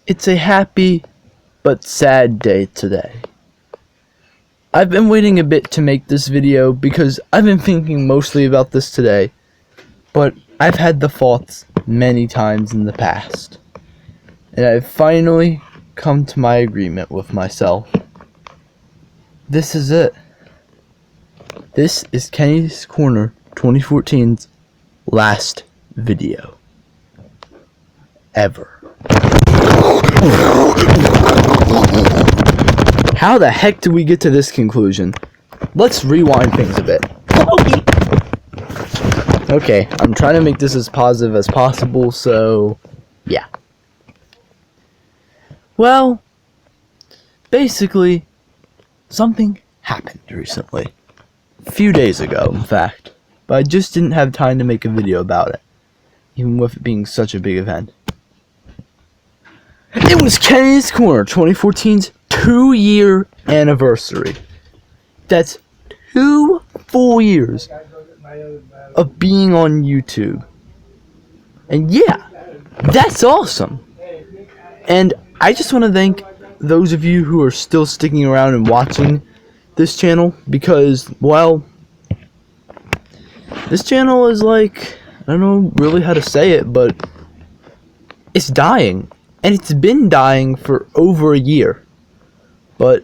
It's a happy but sad day today. I've been waiting a bit to make this video because I've been thinking mostly about this today, but I've had the thoughts many times in the past, and I've finally come to my agreement with myself. This is it. This is Kenny's Corner 2014's last video ever. How the heck did we get to this conclusion? Let's rewind things a bit. Okay, I'm trying to make this as positive as possible, so yeah. Well, basically, something happened recently. A few days ago, in fact. But I just didn't have time to make a video about it, even with it being such a big event. It was Kenny's Corner 2014's 2-year anniversary. That's 2 full years of being on YouTube. And yeah, that's awesome. And I just want to thank those of you who are still sticking around and watching this channel because, well, this channel is like, I don't know really how to say it, but it's dying. And it's been dying for over a year. But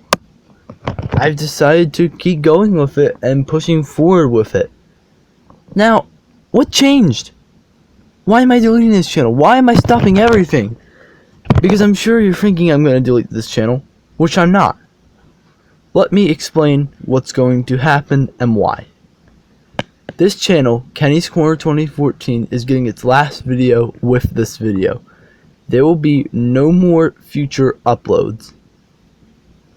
I've decided to keep going with it and pushing forward with it. Now, what changed? Why am I deleting this channel? Why am I stopping everything? Because I'm sure you're thinking I'm going to delete this channel, which I'm not. Let me explain what's going to happen and why. This channel, Kenny's Corner 2014, is getting its last video with this video. There will be no more future uploads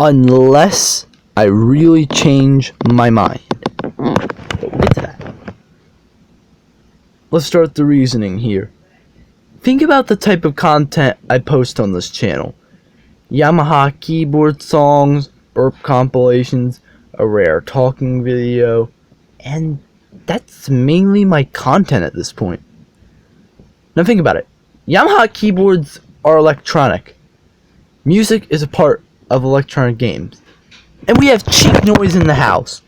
unless I really change my mind. But we'll get to that. Let's start the reasoning here. Think about the type of content I post on this channel. Yamaha keyboard songs, burp compilations, a rare talking video, and that's mainly my content at this point. Now think about it. Yamaha keyboards are electronic. Music is a part of electronic games. And we have Cheap Noise in the house,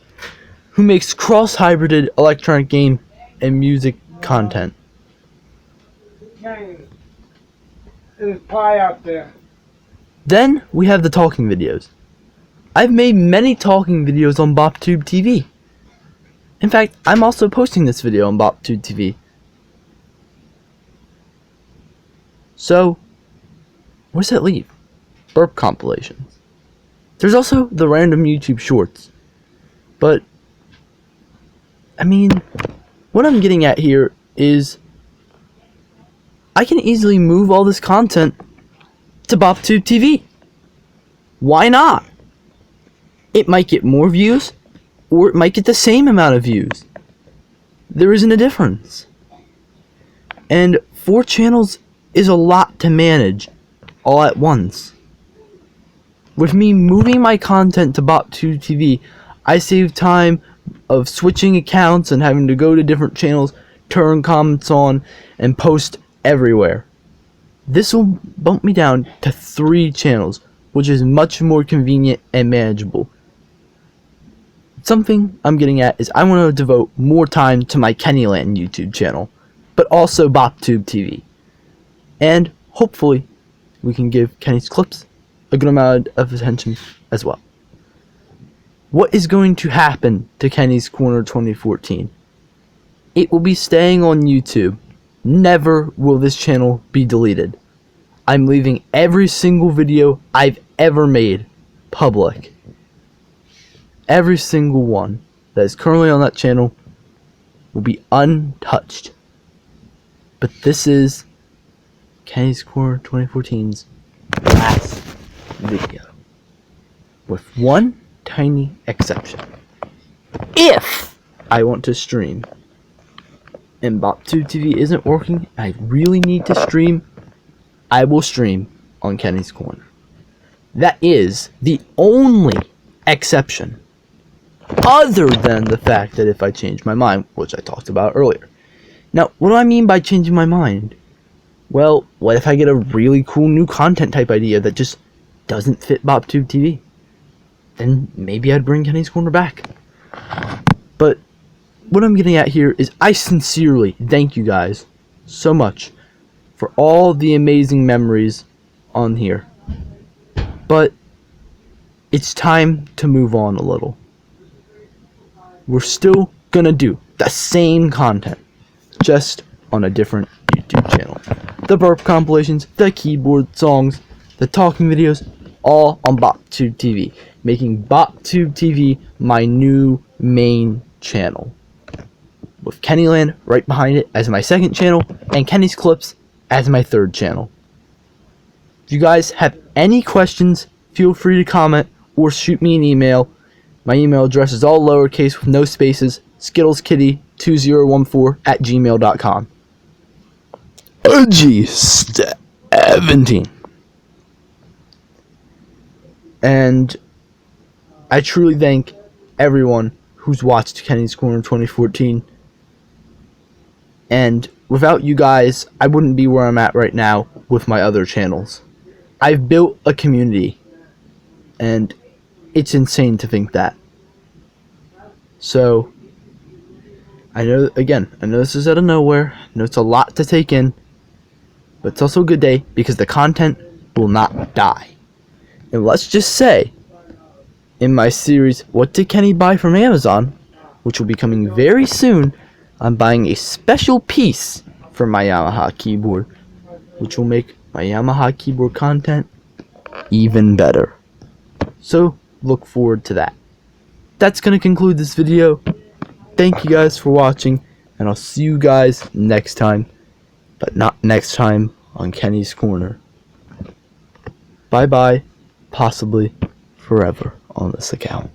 who makes cross-hybrided electronic game and music content. There's pie out there. Then we have the talking videos. I've made many talking videos on BopTube TV. In fact, I'm also posting this video on BopTube TV. So, what does that leave? Burp compilations. There's also the random YouTube shorts. But, I mean, what I'm getting at here is I can easily move all this content to BopTube TV. Why not? It might get more views, or it might get the same amount of views. There isn't a difference. And 4 channels is a lot to manage all at once. With me moving my content to BopTube TV, I save time of switching accounts and having to go to different channels, turn comments on, and post everywhere. This will bump me down to 3 channels, which is much more convenient and manageable. Something I'm getting at is I want to devote more time to my Kennyland YouTube channel, but also BopTube TV. And hopefully we can give Kenny's Clips a good amount of attention as well. What is going to happen to Kenny's Corner 2014? It will be staying on YouTube. Never will this channel be deleted. I'm leaving every single video I've ever made public. Every single one that is currently on that channel will be untouched. But this is Kenny's Corner 2014's last video. With one tiny exception. If I want to stream and BopTube TV isn't working, I really need to stream, I will stream on Kenny's Corner. That is the only exception, other than the fact that if I change my mind, which I talked about earlier. Now, what do I mean by changing my mind? Well, what if I get a really cool new content type idea that just doesn't fit BopTube TV? Then maybe I'd bring Kenny's Corner back. But what I'm getting at here is I sincerely thank you guys so much for all the amazing memories on here. But it's time to move on a little. We're still gonna do the same content, just on a different YouTube channel. The burp compilations, the keyboard songs, the talking videos, all on BopTube TV, making BopTube TV my new main channel, with Kennyland right behind it as my second channel, and Kenny's Clips as my third channel. If you guys have any questions, feel free to comment or shoot me an email. My email address is all lowercase with no spaces, skittleskitty2014@gmail.com. OG17. And I truly thank everyone who's watched Kenny's Corner 2014. And without you guys, I wouldn't be where I'm at right now with my other channels. I've built a community, and it's insane to think that. So, I know this is out of nowhere. I know it's a lot to take in, but it's also a good day because the content will not die. And let's just say, in my series, What Did Kenny Buy from Amazon, which will be coming very soon, I'm buying a special piece for my Yamaha keyboard, which will make my Yamaha keyboard content even better. So, look forward to that. That's going to conclude this video. Thank you guys for watching, and I'll see you guys next time, but not next time on Kenny's Corner. Bye bye, possibly forever on this account.